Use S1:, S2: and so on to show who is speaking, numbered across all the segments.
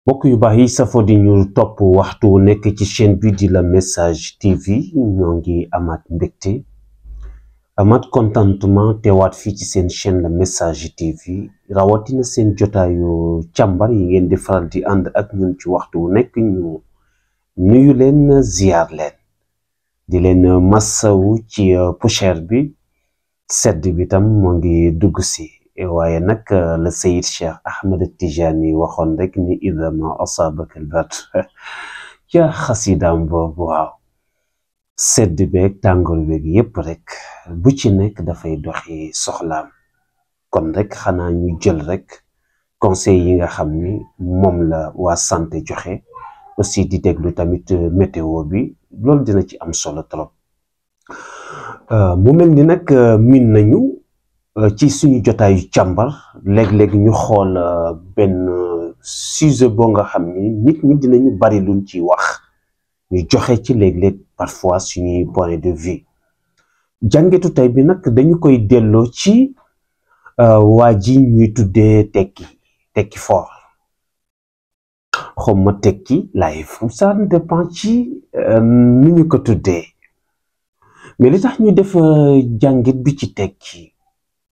S1: mbokk yu baax yi safo di ñu topp waxtu wu nekk ci chaîne bi di La Message TV ñoo ngi amaat mbégte amaat contentement teewaat fii ci seen chaîne La Message TV rawatina seen jotaayu càmbar yi ngeen di faral di ànd ak ñun ci waxtu wu nekk ñu nuyu leen ziar leen di leen massawu ci poussière bi sedd bi tam moo ngi dugg si waaye nag la Sayid Cheikh Ahmed Tijani waxoon rek ni ida ma asabaka al-bard ca xasidaam boobu waaw sedd beeg tàngoor beeg yépp rek bu ci nekk dafay doxi soxlaam kon rek xanaa ñu jël rek conseil yi nga xam ni moom la waa santé joxe aussi di déglu tamit météo bi loolu dina ci am solo trop mu mel ni nag min nañu ci suñu jotaayu càmbar léeg-léeg ñu xool benn sujet boo nga xam ni nit ñi dinañu bari luñ ci wax ñu joxe ci léeg-léeg parfois suñuy point de vue jàngetu tey bi nag dañu koy delloo ci waa ji ñuy tuddee tekki fort xawma tekki live ça dépend ci nu ñu ko tuddee mais li tax ñu def jànget bi ci tekki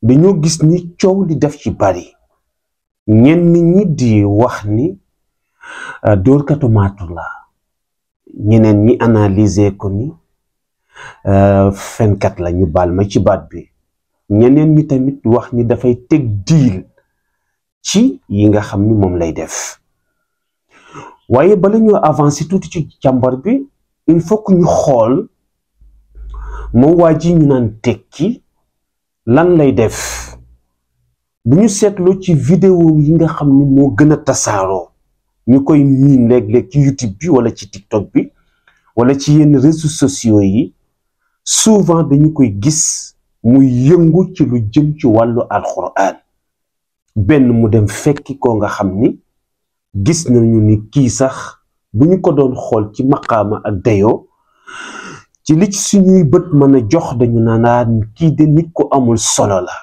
S1: dañoo gis ni coow li def ci bari ñenn ñi di wax ni dóorkatu maatu la ñeneen ñi analyser ko ni fenkat la ñu baal ma ci baat bi ñeneen ñi tamit wax ni dafay teg diil ci yi nga xam ni moom lay def waaye bala ñoo avancer tuuti ci càmbar bi il faut que ñu xool moom waa ji ñu naan tekki lan lay def bu ñu seetloo ci vidéo yi nga xam ni moo gën a tasaaroo ñu koy miin léeg-léeg ci YouTube bi wala ci TikTok bi wala ci yenn réseaux sociaux yi souvent dañu koy gis muy yëngu ci lu jëm ci wàllu alxuraan benn mu dem fekki ko nga xam ni gis nañu ni kii sax bu ñu ko doon xool ci maqaama ak dayoo ci li ci suñuy bët mën a jox dañu naan kii de nit ko amul solo la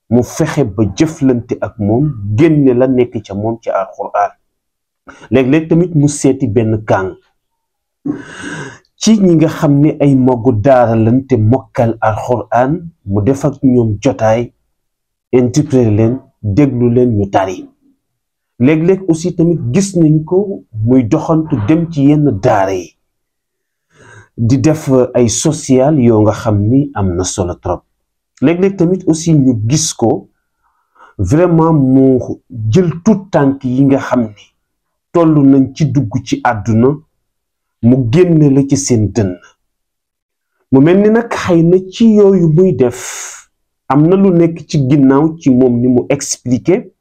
S1: mu fexe ba jëflante ak moom génne la nekk ca moom ci alxuraan léeg-léeg tamit mu seeti benn kàng ci ñi nga xam ne ay magu daara lañ te mokkal alxuraan mu def ak ñoom jotaay interpréter leen déglu leen ñu tari léeg-léeg aussi tamit gis nañ ko muy doxantu dem ci yenn daara yi di def ay social yoo nga xam ni am na solo trop léeg-léeg tamit aussi ñu gis ko vraiment mu jël tout tànk yi nga xam ni toll nañ ci dugg ci àdduna mu génne la ci seen dënn mu mel ni nag xëy na ci yooyu muy def am na lu nekk ci ginnaaw ci moom ni mu expliqué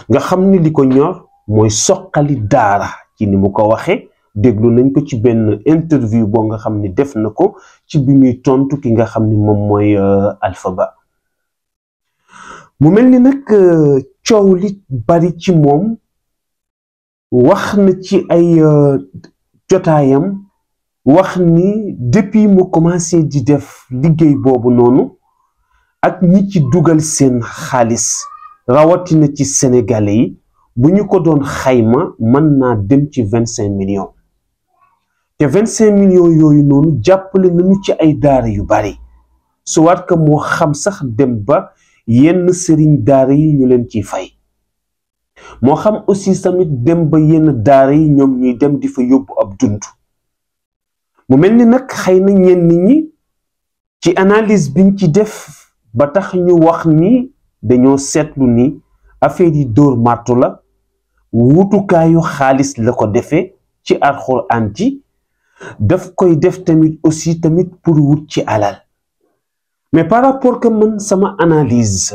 S1: nga xam ni li ko ñor mooy soqali daara ci ni mu ko waxee déglu nañ ko ci benn interview boo nga xam ni def na ko ci bi muy tontu ki nga xam ni moom mooy Alpha Ba mu mel ni nag coow li bari ci moom wax na ci ay jotaayam wax ni depuis mu commencé di def liggéey boobu noonu ak ñi ci dugal seen xaalis rawatina ci Sénégalais yi bu ñu ko doon xayma mën naa dem ci 25 millions te 25 millions yooyu noonu jàppale nañu ci ay daara yu bari soit que moo xam sax dem ba yenn sëriñ daara yi ñu leen ciy fay moo xam aussi tamit dem ba yenn daara yi ñoom ñuy dem di fa yóbbu ab dund mu mel ni nag xëy na ñenn ñi ci analyse biñ ci def ba tax ñu wax ni dañoo seetlu ni affaire yi dóor martu la wutukaayu xaalis la ko defee ci alxuraan ji daf koy def tamit aussi tamit pour wut ci alal mais par rapport que man sama analyse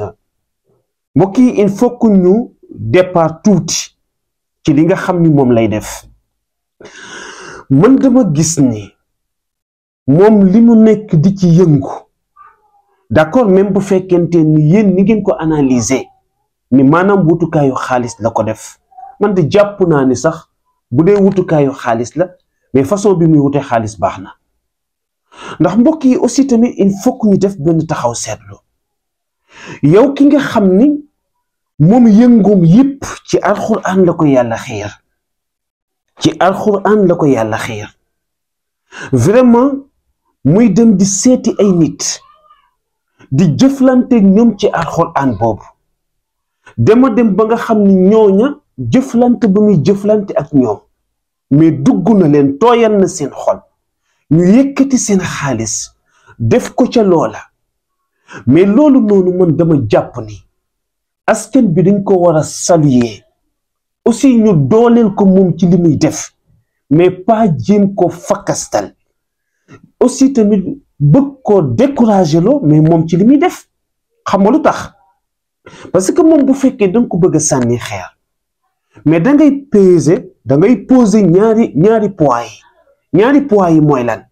S1: mbokk yi il faut que ñu départ tuuti ci li nga xam ni moom lay def man dama gis ni moom li mu nekk di ci yëngu d'accord même bu fekkente ni yéen ni ngeen ko analyser ni maanaam wutukaayu xaalis la ko def man de jàpp naa ni sax bu dee wutukaayu xaalis la mais façon bi muy wute xaalis baax na ndax mbokk yi aussi tamit il faut que ñu def benn taxaw seetlu yow ki nga xam ni moom yëngoom yépp ci alxuraan la ko yàlla xiir, ci alxuraan la ko yàlla xiir, vraiment muy dem di seeti ay nit di jëflanteeg ñoom ci alxuraan boobu, dema dem ba nga xam ni ñooña jëflante ba muy jëflante ak ñoom mais dugg na leen, tooyal na seen xol, ñu yëkkati seen xaalis def ko ca loola. mais loolu noonu man dama jàpp ni askan bi dañ ko war a saluer aussi, ñu dooleel ko moom ci li muy def mais pas jéem ko fakkastal aussi tamit bëgg ko décourager loo mais moom ci li muy def. xam nga lu tax? parce que moom bu fekkee danga ko bëgg a sànni xeer mais dangay poser ñaari poids yi mooy lan?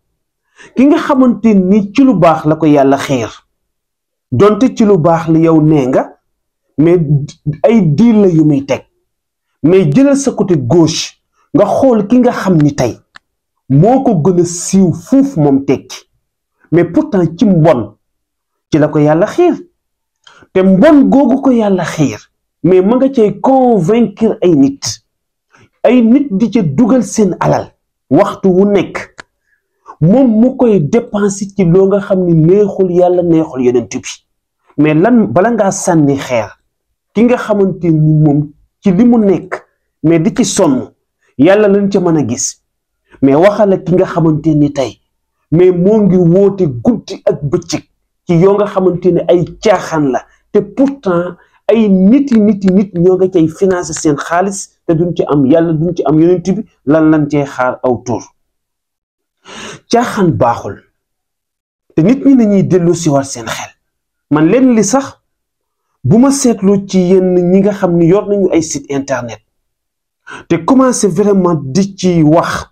S1: ki nga xamante ni ci lu baax la ko yàlla xiir, donte ci lu baax li yow nee nga, mais ay diil la yu muy teg, mais jëlal sa côté gauche nga xool ki nga xam ni tey moo ko gën a siiw fuuf moom tekki, mais pourtant ci mbon ci la ko yàlla xiir, te mbon googu ko yàlla xiir mais ma nga cay convaincre ay nit di ca dugal seen alal waxtu wu nekk, moom mu koy dépenser ci loo nga xam ni neexul yàlla neexul yonent bi. mais lan bala ngaa sànni xeer ki nga xamante ni moom ci li mu nekk mais di ci sonn yàlla lañ ca mën a gis, mais waxala ki nga xamante ni tey mais moo ngi woote guddi ak bëccëg ci yoo nga xamante ne ay caaxaan la, te pourtant ay nit ñoo nga cay financer seen xaalis te duñ ci am yàlla, duñ ci am yonent bi, lan lañ cee xaar aw tur. caaxaan baaxul, te nit ñi nañuy dellu si war seen xel. man leen li sax bu ma seetloo ci yenn ñi nga xam ni yor nañu ay site internet te commencé vraiment di ci wax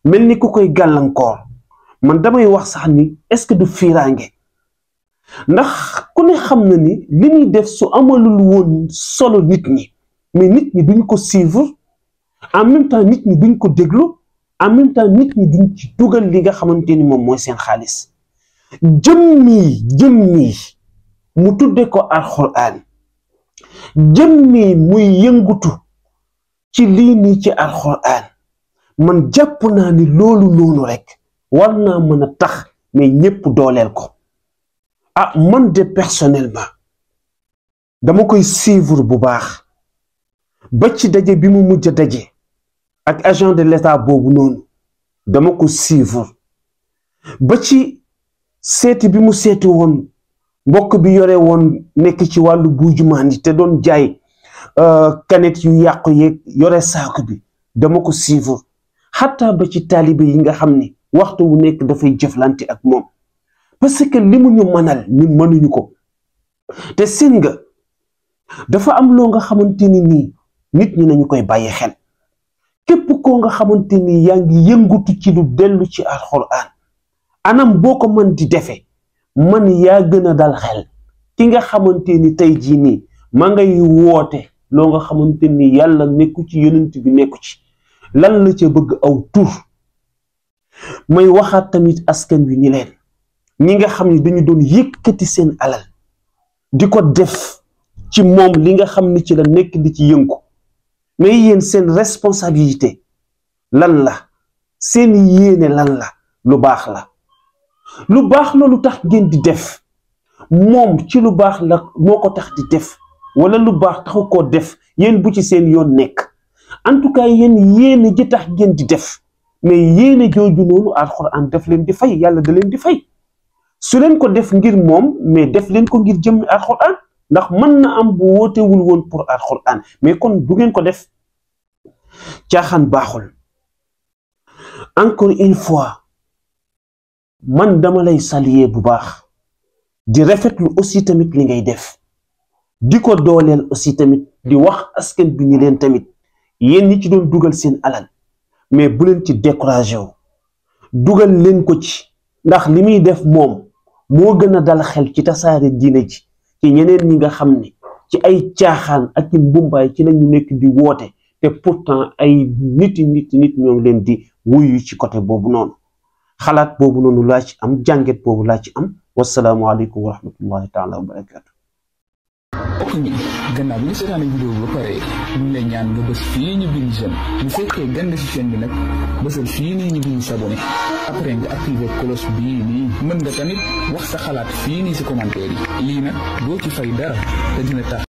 S1: mel ni ku koy gàllankoor, man damay wax sax ni est-ce que du fiiraange? ndax ku ne xam na ni li muy def su amalul woon solo nit ñi, mais nit ñi duñ ko suivre, en même temps nit ñi duñ ko déglu, en même temps nit ñi duñ ci dugal li nga xamante ni moom mooy seen xaalis. jëm mu tudde ko alxuraan, muy yëngutu ci lii nii ci alxuraan, man jàpp naa ni loolu noonu rek war naa mën a tax mais ñépp dooleel ko. man de personnellement dama koy suivre bu baax ba ci daje bi mu mujj a daje ak agent de l'État boobu noonu, dama ko suivre ba ci seeti bi mu seeti woon mbokk bi yore woon nekk ci wàllu buujumaani te doon jaay kanet yu yàqu yeeg yore saako bi, dama ko suivre xataa ba ci taalibe yi nga xam ni waxtu wu nekk dafay jëflante ak moom, parce que li mu ñu mënal ñun mënuñu ko. te seen nga dafa am loo nga xamante ni nii nit ñi nañu koy bàyyi xel. képp koo nga xamante ni yaa ngi yëngutu ci lu dellu ci alxuraan, anam boo ko mën di defee, man yaa gën a dal xel ki nga xamante ni tey jii nii ma ngay woote loo nga xamante ni yàlla nekku ci, yonent bi nekku ci, lan la ca bëgg aw tur. may waxaat tamit askan wi ni leen, ñi nga xam ni dañu doon yëkkati seen alal di ko def ci moom li nga xam ni ci la nekk di ci yëngu, mais yéen seen responsabilité lan la? seen yéene lan la? lu baax la. lu baax loolu tax ngeen di def, moom ci lu baax la moo ko tax di def, wala lu baax taxu koo def, yéen bu ci seen yoon nekk. en tout cas yéen yéene ji tax ngeen di def, mais yéene jooju noonu alxuraan def leen di fay, yàlla da leen di fay. su leen ko def ngir moom, mais def leen ko ngir jëmmi alxuraan, ndax mën na am bu wootewul woon pour alxuraan, mais kon du ngeen ko def. caaxaan baaxul. encore une fois man dama lay saluer bu baax, di rafetlu aussi tamit li ngay def, di ko dooleel aussi tamit, di wax askan bi ni leen tamit yéen ñi ci doon dugal seen alal, mais bu leen ci découragé wu, dugal leen ko ci, ndax li muy def moom moo gën a dal xel ci tasaare diine ji ci ñeneen ñi nga xam ni ci ay caaxaan ak ci mbumbaay ci lañu nekk di woote, te pourtant ay nit ñoo ngi leen di wuyu ci côté boobu noonu. xalaat boobu noonu laa ci am, jànget boobu laa ci am. wasalaamu aleykum wa rahmatullahi taala wa barakatu.
S2: ok mi gannaaw bi nga seetaane vidéo bi ba pare ñu lay ñaan nga bës fii ñu bind j'aime bu fekkee gën ci chaîne bi nag bësal fii nii ñu bind s'abonner après nga activer cloche bii nii mën nga tamit wax sa xalaat fii nii si commentaire yi lii nag doo ci fay dara te dina tax